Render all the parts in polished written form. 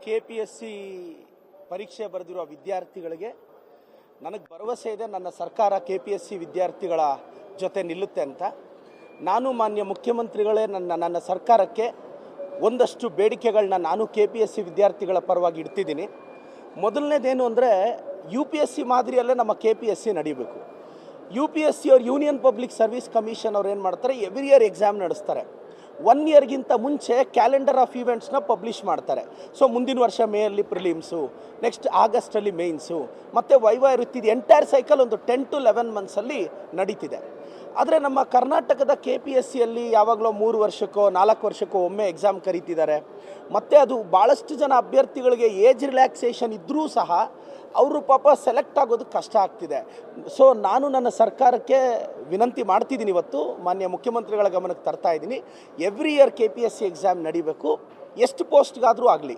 KPSC ಪರೀಕ್ಷೆ ಬರೆದಿರುವ ವಿದ್ಯಾರ್ಥಿಗಳಿಗೆ ನನಗೆ ಭರವಸೆ ಇದೆ, ನನ್ನ ಸರ್ಕಾರ KPSC ವಿದ್ಯಾರ್ಥಿಗಳ ಜೊತೆ ನಿಲ್ಲುತ್ತೆ ಅಂತ. ನಾನು ಮಾನ್ಯ ಮುಖ್ಯಮಂತ್ರಿಗಳೇ ನನ್ನ ಸರ್ಕಾರಕ್ಕೆ ಒಂದಷ್ಟು ಬೇಡಿಕೆಗಳನ್ನ ನಾನು KPSC ವಿದ್ಯಾರ್ಥಿಗಳ ಪರವಾಗಿ ಇಡ್ತಿದ್ದೀನಿ. ಮೊದಲನೇದೇನು ಅಂದರೆ UPSC ಮಾದರಿಯಲ್ಲೇ ನಮ್ಮ KPSC ನಡೀಬೇಕು. UPSC ಅವ್ರು ಯೂನಿಯನ್ ಪಬ್ಲಿಕ್ ಸರ್ವಿಸ್ ಕಮಿಷನ್ ಅವ್ರು ಏನು ಮಾಡ್ತಾರೆ, ಎವ್ರಿ ಇಯರ್ ಎಕ್ಸಾಮ್ ನಡೆಸ್ತಾರೆ. 1 ಇಯರ್ಗಿಂತ ಮುಂಚೆ ಕ್ಯಾಲೆಂಡರ್ ಆಫ್ ಈವೆಂಟ್ಸ್ನ ಪಬ್ಲಿಷ್ ಮಾಡ್ತಾರೆ. ಸೊ ಮುಂದಿನ ವರ್ಷ ಮೇಯಲ್ಲಿ ಪ್ರಿಲಿಮ್ಸು, ನೆಕ್ಸ್ಟ್ ಆಗಸ್ಟಲ್ಲಿ ಮೇನ್ಸು, ಮತ್ತು ವೈವಾ ಇರುತ್ತಿದೆ. ಎಂಟೈರ್ ಸೈಕಲ್ ಒಂದು 10 to 11 ಮಂತ್ಸಲ್ಲಿ ನಡೀತಿದೆ. ಆದರೆ ನಮ್ಮ ಕರ್ನಾಟಕದ KPSCಯಲ್ಲಿ ಯಾವಾಗಲೂ 3 ವರ್ಷಕ್ಕೋ 4 ವರ್ಷಕ್ಕೋ ಒಮ್ಮೆ ಎಕ್ಸಾಮ್ ಕರೀತಿದ್ದಾರೆ. ಮತ್ತು ಅದು ಭಾಳಷ್ಟು ಜನ ಅಭ್ಯರ್ಥಿಗಳಿಗೆ ಏಜ್ ರಿಲ್ಯಾಕ್ಸೇಷನ್ ಇದ್ದರೂ ಸಹ ಅವರು ಪಾಪ ಸೆಲೆಕ್ಟ್ ಆಗೋದು ಕಷ್ಟ ಆಗ್ತಿದೆ. ಸೊ ನಾನು ನನ್ನ ಸರ್ಕಾರಕ್ಕೆ ವಿನಂತಿ ಮಾಡ್ತಿದ್ದೀನಿ, ಇವತ್ತು ಮಾನ್ಯ ಮುಖ್ಯಮಂತ್ರಿಗಳ ಗಮನಕ್ಕೆ ತರ್ತಾ ಇದ್ದೀನಿ. ಎವ್ರಿ ಇಯರ್ KPSC ಎಕ್ಸಾಮ್ ನಡಿಬೇಕು, ಎಷ್ಟು ಪೋಸ್ಟ್ಗಾದರೂ ಆಗಲಿ.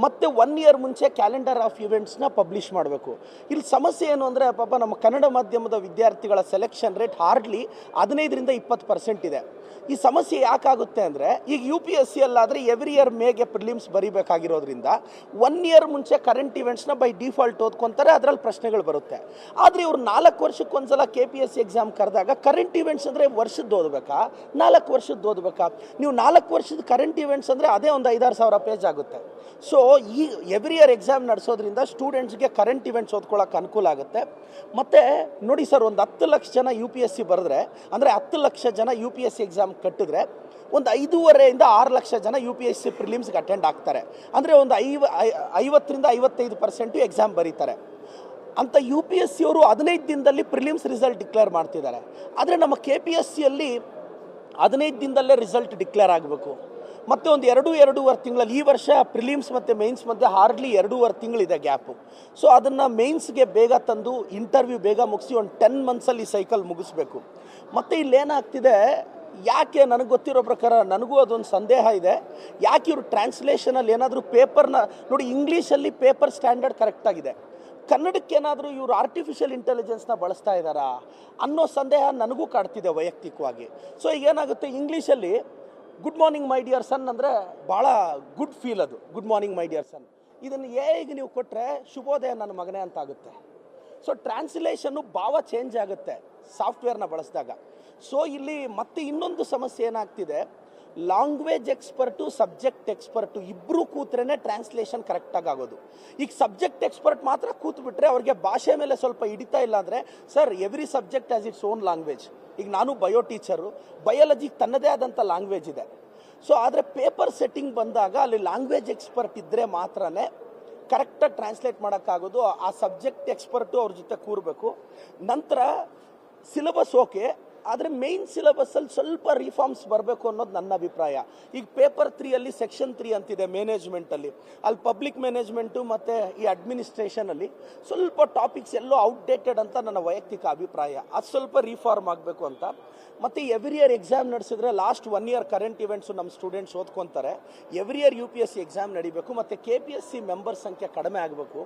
ಮತ್ತು 1 ಇಯರ್ ಮುಂಚೆ ಕ್ಯಾಲೆಂಡರ್ ಆಫ್ ಈವೆಂಟ್ಸ್ನ ಪಬ್ಲಿಷ್ ಮಾಡಬೇಕು. ಇಲ್ಲಿ ಸಮಸ್ಯೆ ಏನು ಅಂದರೆ ಪಾಪ ನಮ್ಮ ಕನ್ನಡ ಮಾಧ್ಯಮದ ವಿದ್ಯಾರ್ಥಿಗಳ ಸೆಲೆಕ್ಷನ್ ರೇಟ್ ಹಾರ್ಡ್ಲಿ 15% 20% ಇದೆ. ಈ ಸಮಸ್ಯೆ ಯಾಕಾಗುತ್ತೆ ಅಂದರೆ, ಈಗ UPSC ಅಲ್ಲಾದರೆ ಎವ್ರಿ ಇಯರ್ ಮೇಗೆ ಪ್ರಿಲಿಮ್ಸ್ ಬರೀಬೇಕಾಗಿರೋದ್ರಿಂದ 1 ಇಯರ್ ಮುಂಚೆ ಕರೆಂಟ್ ಇವೆಂಟ್ಸ್ನ ಬೈ ಡಿಫಾಲ್ಟ್ ಓದ್ಕೊತಾರೆ, ಅದರಲ್ಲಿ ಪ್ರಶ್ನೆಗಳು ಬರುತ್ತೆ. ಆದರೆ ಇವರು 4 ವರ್ಷಕ್ಕೊಂದ್ಸಲ KPSC ಎಕ್ಸಾಮ್ ಕರೆದಾಗ ಕರೆಂಟ್ ಇವೆಂಟ್ಸ್ ಅಂದರೆ ವರ್ಷದ್ದು ಓದಬೇಕಾ, 4 ವರ್ಷದ್ದು ಓದಬೇಕಾ? ನೀವು 4 ವರ್ಷದ ಕರೆಂಟ್ ಇವೆಂಟ್ಸ್ ಅಂದರೆ ಅದೇ ಒಂದು 5-6 ಸಾವಿರ ಪೇಜ್ ಆಗುತ್ತೆ. ಸೊ ಈ ಎವ್ರಿ ಇಯರ್ ಎಕ್ಸಾಮ್ ನಡೆಸೋದ್ರಿಂದ ಸ್ಟೂಡೆಂಟ್ಸ್ಗೆ ಕರೆಂಟ್ ಇವೆಂಟ್ಸ್ ಓದ್ಕೊಳ್ಳೋಕೆ ಅನುಕೂಲ ಆಗುತ್ತೆ. ಮತ್ತು ನೋಡಿ ಸರ್, ಒಂದು 10 ಲಕ್ಷ ಜನ UPSC ಬರೆದ್ರೆ, ಅಂದರೆ 10 ಲಕ್ಷ ಜನ UPSC ಎಕ್ಸಾಮ್ ಕಟ್ಟಿದ್ರೆ ಒಂದು 5.5 to 6 ಲಕ್ಷ ಜನ UPSC ಪ್ರಿಲಿಮ್ಸ್ಗೆ ಅಟೆಂಡ್ ಆಗ್ತಾರೆ. ಅಂದರೆ ಒಂದು 50% 55% ಎಕ್ಸಾಮ್ ಬರೀತಾರೆ ಅಂತ. UPSC ಅವರು 15 ದಿನದಲ್ಲಿ ಪ್ರಿಲಿಮ್ಸ್ ರಿಸಲ್ಟ್ ಡಿಕ್ಲೇರ್ ಮಾಡ್ತಿದ್ದಾರೆ. ಆದರೆ ನಮ್ಮ KPSCಯಲ್ಲಿ 15 ದಿನದಲ್ಲೇ ರಿಸಲ್ಟ್ ಡಿಕ್ಲೇರ್ ಆಗಬೇಕು. ಮತ್ತು ಒಂದು 2-2.5 ತಿಂಗಳಲ್ಲಿ, ಈ ವರ್ಷ ಪ್ರಿಲಿಮ್ಸ್ ಮತ್ತು ಮೇನ್ಸ್ ಮಧ್ಯೆ ಹಾರ್ಡ್ಲಿ 2.5 ತಿಂಗಳಿದೆ ಗ್ಯಾಪು. ಸೊ ಅದನ್ನು ಮೇನ್ಸ್ಗೆ ಬೇಗ ತಂದು ಇಂಟರ್ವ್ಯೂ ಬೇಗ ಮುಗಿಸಿ ಒಂದು 10 ಮಂತ್ಸಲ್ಲಿ ಸೈಕಲ್ ಮುಗಿಸ್ಬೇಕು. ಮತ್ತು ಇಲ್ಲೇನಾಗ್ತಿದೆ, ಯಾಕೆ ನನಗೆ ಗೊತ್ತಿರೋ ಪ್ರಕಾರ ನನಗೂ ಅದೊಂದು ಸಂದೇಹ ಇದೆ, ಯಾಕೆ ಇವರು ಟ್ರಾನ್ಸ್ಲೇಷನಲ್ಲಿ ಏನಾದರೂ ಪೇಪರ್ನ ನೋಡಿ, ಇಂಗ್ಲೀಷಲ್ಲಿ ಪೇಪರ್ ಸ್ಟ್ಯಾಂಡರ್ಡ್ ಕರೆಕ್ಟಾಗಿದೆ, ಕನ್ನಡಕ್ಕೆ ಏನಾದರೂ ಇವರು ಆರ್ಟಿಫಿಷಿಯಲ್ ಇಂಟೆಲಿಜೆನ್ಸ್ನ ಬಳಸ್ತಾ ಇದ್ದಾರಾ ಅನ್ನೋ ಸಂದೇಹ ನನಗೂ ಕಾಡ್ತಿದೆ ವೈಯಕ್ತಿಕವಾಗಿ. ಸೊ ಈಗ ಏನಾಗುತ್ತೆ, ಇಂಗ್ಲೀಷಲ್ಲಿ ಗುಡ್ ಮಾರ್ನಿಂಗ್ ಮೈ ಡಿಯರ್ ಸನ್ ಅಂದರೆ ಭಾಳ ಗುಡ್ ಫೀಲ್, ಅದು ಗುಡ್ ಮಾರ್ನಿಂಗ್ ಮೈ ಡಿಯರ್ ಸನ್. ಇದನ್ನು ಹೇಗೆ ನೀವು ಕೊಟ್ಟರೆ ಶುಭೋದಯ ನನ್ನ ಮಗನೇ ಅಂತ ಆಗುತ್ತೆ. ಸೊ ಟ್ರಾನ್ಸ್ಲೇಷನ್ನು ಭಾವ ಚೇಂಜ್ ಆಗುತ್ತೆ ಸಾಫ್ಟ್ವೇರ್ನ ಬಳಸಿದಾಗ. ಸೊ ಇಲ್ಲಿ ಮತ್ತೆ ಇನ್ನೊಂದು ಸಮಸ್ಯೆ ಏನಾಗ್ತಿದೆ, ಲ್ಯಾಂಗ್ವೇಜ್ ಎಕ್ಸ್ಪರ್ಟು ಸಬ್ಜೆಕ್ಟ್ ಎಕ್ಸ್ಪರ್ಟು ಇಬ್ಬರೂ ಕೂತ್ರೆ ಟ್ರಾನ್ಸ್ಲೇಷನ್ ಕರೆಕ್ಟಾಗಿ ಆಗೋದು. ಈಗ ಸಬ್ಜೆಕ್ಟ್ ಎಕ್ಸ್ಪರ್ಟ್ ಮಾತ್ರ ಕೂತ್ಬಿಟ್ರೆ ಅವ್ರಿಗೆ ಭಾಷೆ ಮೇಲೆ ಸ್ವಲ್ಪ ಹಿಡಿತಾ ಇಲ್ಲ ಅಂದರೆ, sir every subject as its own language. ಈಗ ನಾನು ಬಯೋ ಟೀಚರು, ಬಯಾಲಜಿಗೆ ತನ್ನದೇ ಆದಂಥ ಲ್ಯಾಂಗ್ವೇಜ್ ಇದೆ. ಸೊ ಆದರೆ ಪೇಪರ್ ಸೆಟ್ಟಿಂಗ್ ಬಂದಾಗ ಅಲ್ಲಿ ಲ್ಯಾಂಗ್ವೇಜ್ ಎಕ್ಸ್ಪರ್ಟ್ ಇದ್ದರೆ ಮಾತ್ರನೇ ಕರೆಕ್ಟಾಗಿ ಟ್ರಾನ್ಸ್ಲೇಟ್ ಮಾಡೋಕ್ಕಾಗೋದು. ಆ ಸಬ್ಜೆಕ್ಟ್ ಎಕ್ಸ್ಪರ್ಟು ಅವ್ರ ಜೊತೆ ಕೂರಬೇಕು. ನಂತರ ಸಿಲೆಬಸ್ ಓಕೆ, ಆದರೆ ಮೇನ್ ಸಿಲೆಬಸ್ಸಲ್ಲಿ ಸ್ವಲ್ಪ ರಿಫಾರ್ಮ್ಸ್ ಬರಬೇಕು ಅನ್ನೋದು ನನ್ನ ಅಭಿಪ್ರಾಯ. ಈಗ ಪೇಪರ್ 3ಅಲ್ಲಿ ಸೆಕ್ಷನ್ 3 ಅಂತಿದೆ ಮ್ಯಾನೇಜ್ಮೆಂಟಲ್ಲಿ, ಅಲ್ಲಿ ಪಬ್ಲಿಕ್ ಮ್ಯಾನೇಜ್ಮೆಂಟು ಮತ್ತು ಈ ಅಡ್ಮಿನಿಸ್ಟ್ರೇಷನಲ್ಲಿ ಸ್ವಲ್ಪ ಟಾಪಿಕ್ಸ್ ಎಲ್ಲೋ ಔಟ್ಡೇಟೆಡ್ ಅಂತ ನನ್ನ ವೈಯಕ್ತಿಕ ಅಭಿಪ್ರಾಯ. ಅದು ಸ್ವಲ್ಪ ರಿಫಾರ್ಮ್ ಆಗಬೇಕು ಅಂತ. ಮತ್ತು ಎವ್ರಿ ಇಯರ್ ಎಕ್ಸಾಮ್ ನಡೆಸಿದ್ರೆ ಲಾಸ್ಟ್ 1 ಇಯರ್ ಕರೆಂಟ್ ಇವೆಂಟ್ಸು ನಮ್ಮ ಸ್ಟೂಡೆಂಟ್ಸ್ ಓದ್ಕೊತಾರೆ. ಎವ್ರಿ ಇಯರ್ UPSC ಎಕ್ಸಾಮ್ ನಡಿಬೇಕು. ಮತ್ತು KPSC ಮೆಂಬರ್ ಸಂಖ್ಯೆ ಕಡಿಮೆ ಆಗಬೇಕು.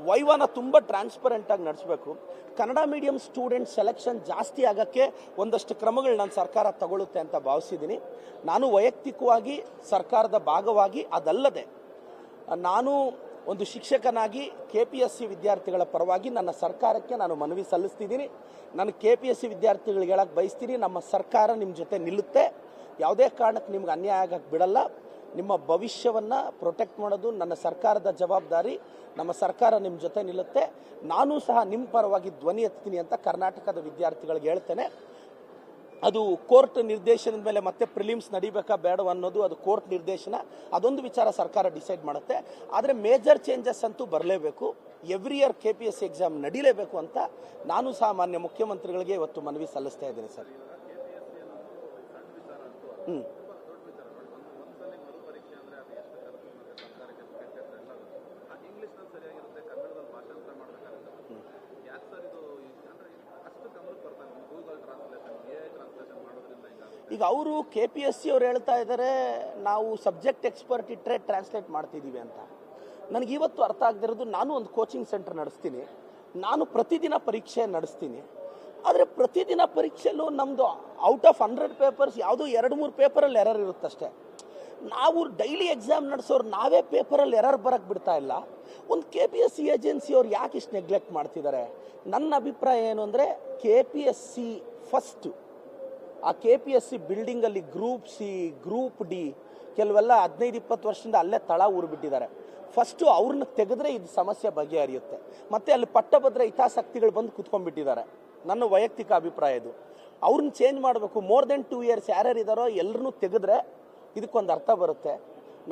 ವೈವಾನ ತುಂಬ ಟ್ರಾನ್ಸ್ಪರೆಂಟಾಗಿ ನಡೆಸಬೇಕು. ಕನ್ನಡ ಮೀಡಿಯಂ ಸ್ಟೂಡೆಂಟ್ ಸೆಲೆಕ್ಷನ್ ಜಾಸ್ತಿ ಆಗೋಕ್ಕೆ ಒಂದಷ್ಟು ಕ್ರಮಗಳು ನನ್ನ ಸರ್ಕಾರ ತಗೊಳ್ಳುತ್ತೆ ಅಂತ ಭಾವಿಸಿದ್ದೀನಿ. ನಾನು ವೈಯಕ್ತಿಕವಾಗಿ ಸರ್ಕಾರದ ಭಾಗವಾಗಿ, ಅದಲ್ಲದೆ ನಾನು ಒಂದು ಶಿಕ್ಷಕನಾಗಿ KPSC ವಿದ್ಯಾರ್ಥಿಗಳ ಪರವಾಗಿ ನನ್ನ ಸರ್ಕಾರಕ್ಕೆ ನಾನು ಮನವಿ ಸಲ್ಲಿಸ್ತಿದ್ದೀನಿ. ನಾನು KPSC ವಿದ್ಯಾರ್ಥಿಗಳಿಗೆ ಹೇಳಕ್ಕೆ ಬಯಸ್ತೀನಿ, ನಮ್ಮ ಸರ್ಕಾರ ನಿಮ್ಮ ಜೊತೆ ನಿಲ್ಲುತ್ತೆ, ಯಾವುದೇ ಕಾರಣಕ್ಕೆ ನಿಮ್ಗೆ ಅನ್ಯಾಯ ಆಗಕ್ಕೆ ಬಿಡಲ್ಲ. ನಿಮ್ಮ ಭವಿಷ್ಯವನ್ನು ಪ್ರೊಟೆಕ್ಟ್ ಮಾಡೋದು ನನ್ನ ಸರ್ಕಾರದ ಜವಾಬ್ದಾರಿ. ನಮ್ಮ ಸರ್ಕಾರ ನಿಮ್ಮ ಜೊತೆ ನಿಲ್ಲುತ್ತೆ. ನಾನು ಸಹ ನಿಮ್ಮ ಪರವಾಗಿ ಧ್ವನಿ ಎತ್ತೀನಿ ಅಂತ ಕರ್ನಾಟಕದ ವಿದ್ಯಾರ್ಥಿಗಳಿಗೆ ಹೇಳ್ತೇನೆ. ಅದು ಕೋರ್ಟ್ ನಿರ್ದೇಶನದ ಮೇಲೆ ಮತ್ತೆ ಪ್ರಿಲಿಮ್ಸ್ ನಡಿಬೇಕಾ ಬೇಡ ಅನ್ನೋದು ಅದು ಕೋರ್ಟ್ ನಿರ್ದೇಶನ, ಅದೊಂದು ವಿಚಾರ ಸರ್ಕಾರ ಡಿಸೈಡ್ ಮಾಡುತ್ತೆ. ಆದರೆ ಮೇಜರ್ ಚೇಂಜಸ್ ಅಂತೂ ಬರಲೇಬೇಕು. ಎವ್ರಿ ಇಯರ್ KPSC ಎಕ್ಸಾಮ್ ನಡೀಲೇಬೇಕು ಅಂತ ನಾನು ಸಹ ಮಾನ್ಯ ಮುಖ್ಯಮಂತ್ರಿಗಳಿಗೆ ಇವತ್ತು ಮನವಿ ಸಲ್ಲಿಸ್ತಾ ಇದ್ದೀನಿ ಸರ್. ಈಗ ಅವರು KPSC ಅವ್ರು ಹೇಳ್ತಾ ಇದ್ದಾರೆ, ನಾವು ಸಬ್ಜೆಕ್ಟ್ ಎಕ್ಸ್ಪರ್ಟ್ ಇಟ್ಟರೆ ಟ್ರಾನ್ಸ್ಲೇಟ್ ಮಾಡ್ತಿದ್ದೀವಿ ಅಂತ. ನನಗೆ ಇವತ್ತು ಅರ್ಥ ಆಗದಿರೋದು, ನಾನು ಒಂದು ಕೋಚಿಂಗ್ ಸೆಂಟರ್ ನಡೆಸ್ತೀನಿ, ನಾನು ಪ್ರತಿದಿನ ಪರೀಕ್ಷೆ ನಡೆಸ್ತೀನಿ. ಆದರೆ ಪ್ರತಿದಿನ ಪರೀಕ್ಷೆಯಲ್ಲೂ ನಮ್ಮದು ಔಟ್ ಆಫ್ 100 ಪೇಪರ್ಸ್ ಯಾವುದೋ 2-3 ಪೇಪರಲ್ಲಿ ಎರರ್ ಇರುತ್ತಷ್ಟೇ. ನಾವು ಡೈಲಿ ಎಕ್ಸಾಮ್ ನಡೆಸೋರು ನಾವೇ ಪೇಪರಲ್ಲಿ ಎರರ್ ಬರಕ್ಕೆ ಬಿಡ್ತಾ ಇಲ್ಲ. ಒಂದು KPSC ಏಜೆನ್ಸಿಯವ್ರು ಯಾಕೆ ಇಷ್ಟು ನೆಗ್ಲೆಕ್ಟ್ ಮಾಡ್ತಿದ್ದಾರೆ? ನನ್ನ ಅಭಿಪ್ರಾಯ ಏನು ಅಂದರೆ, KPSC ಫಸ್ಟು ಆ KPSC ಬಿಲ್ಡಿಂಗಲ್ಲಿ ಗ್ರೂಪ್ ಸಿ, ಗ್ರೂಪ್ ಡಿ ಕೆಲವೆಲ್ಲ 15-20 ವರ್ಷದಿಂದ ಅಲ್ಲೇ ತಳ ಊರಿಬಿಟ್ಟಿದ್ದಾರೆ. ಫಸ್ಟು ಅವ್ರನ್ನ ತೆಗೆದ್ರೆ ಇದು ಸಮಸ್ಯೆ ಬಗೆಹರಿಯುತ್ತೆ. ಮತ್ತು ಅಲ್ಲಿ ಪಟ್ಟಭದ್ರ ಹಿತಾಸಕ್ತಿಗಳು ಬಂದು ಕುತ್ಕೊಂಡ್ಬಿಟ್ಟಿದ್ದಾರೆ. ನನ್ನ ವೈಯಕ್ತಿಕ ಅಭಿಪ್ರಾಯ ಇದು. ಅವ್ರನ್ನ ಚೇಂಜ್ ಮಾಡಬೇಕು. ಮೋರ್ ದೆನ್ 2 ಇಯರ್ಸ್ ಯಾರ್ಯಾರು ಇದ್ದಾರೋ ಎಲ್ಲರನ್ನೂ ತೆಗೆದ್ರೆ ಇದಕ್ಕೊಂದು ಅರ್ಥ ಬರುತ್ತೆ.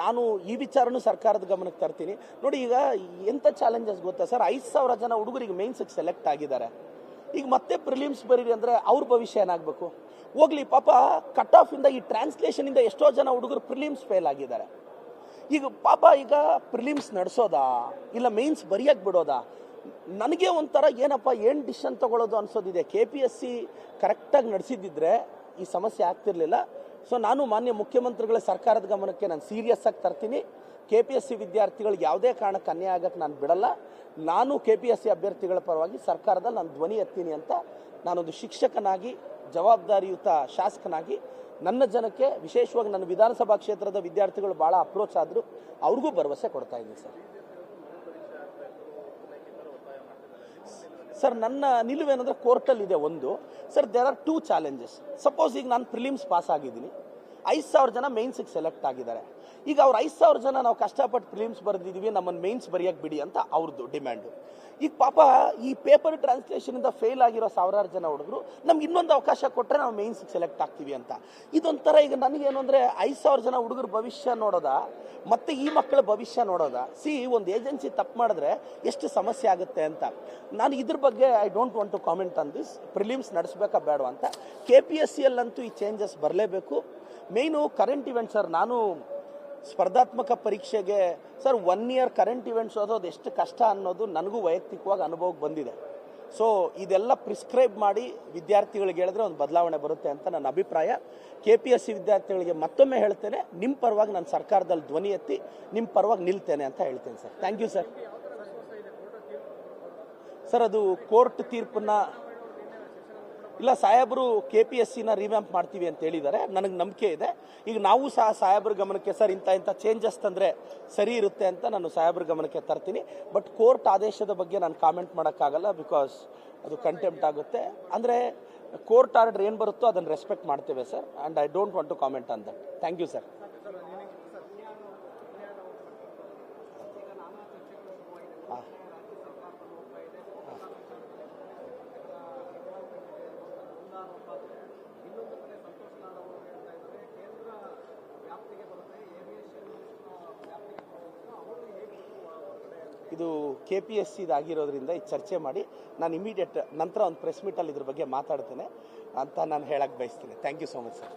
ನಾನು ಈ ವಿಚಾರನೂ ಸರ್ಕಾರದ ಗಮನಕ್ಕೆ ತರ್ತೀನಿ. ನೋಡಿ, ಈಗ ಎಂಥ ಚಾಲೆಂಜಸ್ ಗೊತ್ತಾ ಸರ್? 5,000 ಜನ ಹುಡುಗರಿಗೆ ಮೇನ್ಸಿಗೆ ಸೆಲೆಕ್ಟ್ ಆಗಿದ್ದಾರೆ. ಈಗ ಮತ್ತೆ ಪ್ರಿಲಿಮ್ಸ್ ಬರೀರಿ ಅಂದರೆ ಅವ್ರ ಭವಿಷ್ಯ ಏನಾಗಬೇಕು? ಹೋಗ್ಲಿ ಪಾಪ, ಕಟ್ ಆಫಿಂದ ಈ ಟ್ರಾನ್ಸ್ಲೇಷನಿಂದ ಎಷ್ಟೋ ಜನ ಹುಡುಗರು ಪ್ರಿಲಿಮ್ಸ್ ಫೇಲ್ ಆಗಿದ್ದಾರೆ. ಈಗ ಪಾಪ, ಈಗ ಪ್ರಿಲಿಮ್ಸ್ ನಡೆಸೋದಾ ಇಲ್ಲ ಮೇನ್ಸ್ ಬರೆಯಕ್ಕೆ ಬಿಡೋದಾ? ನನಗೆ ಒಂಥರ ಏನಪ್ಪ, ಏನು ಡಿಸಿಷನ್ ತಗೊಳ್ಳೋದು ಅನ್ಸೋದಿದೆ. KPSC ಕರೆಕ್ಟಾಗಿ ನಡೆಸಿದ್ದಿದ್ರೆ ಈ ಸಮಸ್ಯೆ ಆಗ್ತಿರ್ಲಿಲ್ಲ. ಸೊ ನಾನು ಮಾನ್ಯ ಮುಖ್ಯಮಂತ್ರಿಗಳ ಸರ್ಕಾರದ ಗಮನಕ್ಕೆ ನಾನು ಸೀರಿಯಸ್ ಆಗಿ ತರ್ತೀನಿ. KPSC ವಿದ್ಯಾರ್ಥಿಗಳಿಗೆ ಯಾವುದೇ ಕಾರಣಕ್ಕೆ ಅನ್ಯಾಯ ಆಗಕ್ಕೆ ನಾನು ಬಿಡಲ್ಲ. ನಾನು KPSC ಅಭ್ಯರ್ಥಿಗಳ ಪರವಾಗಿ ಸರ್ಕಾರದಲ್ಲಿ ನಾನು ಧ್ವನಿ ಎತ್ತೀನಿ ಅಂತ ನಾನೊಂದು ಶಿಕ್ಷಕನಾಗಿ, ಜವಾಬ್ದಾರಿಯುತ ಶಾಸಕನಾಗಿ ನನ್ನ ಜನಕ್ಕೆ, ವಿಶೇಷವಾಗಿ ನನ್ನ ವಿಧಾನಸಭಾ ಕ್ಷೇತ್ರದ ವಿದ್ಯಾರ್ಥಿಗಳು ಭಾಳ ಅಪ್ರೋಚ್ ಆದರೂ ಅವ್ರಿಗೂ ಭರವಸೆ ಕೊಡ್ತಾ ಇದ್ದೀನಿ ಸರ್. ನನ್ನ ನಿಲುವೇನೆಂದರೆ, ಕೋರ್ಟಲ್ಲಿದೆ ಒಂದು sir. There are 2 challenges. Suppose ಈಗ ನಾನು ಪ್ರಿಲಿಮ್ಸ್ ಪಾಸ್ ಆಗಿದ್ದೀನಿ, 5,000 ಜನ ಮೇನ್ಸಿಗೆ ಸೆಲೆಕ್ಟ್ ಆಗಿದ್ದಾರೆ. ಈಗ ಅವ್ರು 5,000 ಜನ ನಾವು ಕಷ್ಟಪಟ್ಟು ಪ್ರಿಲಿಮ್ಸ್ ಬರೆದಿದ್ದೀವಿ, ನಮ್ಮನ್ನು ಮೇನ್ಸ್ ಬರೆಯೋಕ್ಕೆ ಬಿಡಿ ಅಂತ ಅವ್ರದ್ದು ಡಿಮ್ಯಾಂಡು. ಈಗ ಪಾಪ ಈ ಪೇಪರ್ ಟ್ರಾನ್ಸ್ಲೇಷನಿಂದ ಫೇಲ್ ಆಗಿರೋ 1,000 ಜನ ಹುಡುಗರು ನಮ್ಗೆ ಇನ್ನೊಂದು ಅವಕಾಶ ಕೊಟ್ಟರೆ ನಾವು ಮೇನ್ಸಿಗೆ ಸೆಲೆಕ್ಟ್ ಆಗ್ತೀವಿ ಅಂತ. ಇದೊಂಥರ ಈಗ ನನಗೇನು ಅಂದರೆ, 5,000 ಜನ ಹುಡುಗರ ಭವಿಷ್ಯ ನೋಡೋದಾ ಮತ್ತು ಈ ಮಕ್ಕಳ ಭವಿಷ್ಯ ನೋಡೋದಾ? ಒಂದು ಏಜೆನ್ಸಿ ತಪ್ಪು ಮಾಡಿದ್ರೆ ಎಷ್ಟು ಸಮಸ್ಯೆ ಆಗುತ್ತೆ ಅಂತ. ನಾನು ಇದ್ರ ಬಗ್ಗೆ I don't want to comment on this. Prelims ನಡೆಸಬೇಕಾ ಬೇಡವಾ ಅಂತ. KPSCಯಲ್ಲಂತೂ ಈ ಚೇಂಜಸ್ ಬರಲೇಬೇಕು. Main current event sir. ನಾನು ಸ್ಪರ್ಧಾತ್ಮಕ ಪರೀಕ್ಷೆಗೆ ಸರ್ 1 ಇಯರ್ ಕರೆಂಟ್ ಇವೆಂಟ್ಸ್ ಓದೋದು ಎಷ್ಟು ಕಷ್ಟ ಅನ್ನೋದು ನನಗೂ ವೈಯಕ್ತಿಕವಾಗಿ ಅನುಭವಕ್ಕೆ ಬಂದಿದೆ. ಸೊ ಇದೆಲ್ಲ ಪ್ರಿಸ್ಕ್ರೈಬ್ ಮಾಡಿ ವಿದ್ಯಾರ್ಥಿಗಳಿಗೆ ಹೇಳಿದ್ರೆ ಒಂದು ಬದಲಾವಣೆ ಬರುತ್ತೆ ಅಂತ ನನ್ನ ಅಭಿಪ್ರಾಯ. KPSC ವಿದ್ಯಾರ್ಥಿಗಳಿಗೆ ಮತ್ತೊಮ್ಮೆ ಹೇಳ್ತೇನೆ, ನಿಮ್ಮ ಪರವಾಗಿ ನಾನು ಸರ್ಕಾರದಲ್ಲಿ ಧ್ವನಿ ಎತ್ತಿ ನಿಮ್ಮ ಪರವಾಗಿ ನಿಲ್ತೇನೆ ಅಂತ ಹೇಳ್ತೇನೆ sir. Thank you sir. Sir, ಅದು ಕೋರ್ಟ್ ತೀರ್ಪನ್ನ ಇಲ್ಲ, ಸಾಹೇಬರು KPSCನ ರಿವ್ಯಾಂಪ್ ಮಾಡ್ತೀವಿ ಅಂತ ಹೇಳಿದ್ದಾರೆ. ನನಗೆ ನಂಬಿಕೆ ಇದೆ. ಈಗ ನಾವು ಸಹ ಸಾಹೇಬ್ರ ಗಮನಕ್ಕೆ ಸರ್ ಇಂಥ ಚೇಂಜಸ್ ತಂದರೆ ಸರಿ ಇರುತ್ತೆ ಅಂತ ನಾನು ಸಾಹೇಬ್ರ ಗಮನಕ್ಕೆ ತರ್ತೀನಿ. ಬಟ್ ಕೋರ್ಟ್ ಆದೇಶದ ಬಗ್ಗೆ ನಾನು ಕಾಮೆಂಟ್ ಮಾಡೋಕ್ಕಾಗಲ್ಲ, ಬಿಕಾಸ್ ಅದು ಕಂಟೆಂಪ್ಟ್ ಆಗುತ್ತೆ. ಅಂದರೆ ಕೋರ್ಟ್ ಆರ್ಡರ್ ಏನು ಬರುತ್ತೋ ಅದನ್ನು ರೆಸ್ಪೆಕ್ಟ್ ಮಾಡ್ತೇವೆ sir. And I don't want to comment on that. Thank you sir. ಇದು KPSC ಇದಾಗಿರೋದ್ರಿಂದ ಇದು ಚರ್ಚೆ ಮಾಡಿ ನಾನು ಇಮಿಡಿಯೇಟ್ ನಂತರ ಒಂದು ಪ್ರೆಸ್ ಮೀಟಲ್ಲಿ ಇದ್ರ ಬಗ್ಗೆ ಮಾತಾಡ್ತೇನೆ ಅಂತ ನಾನು ಹೇಳಕ್ಕೆ ಬಯಸ್ತೀನಿ. Thank you so much sir.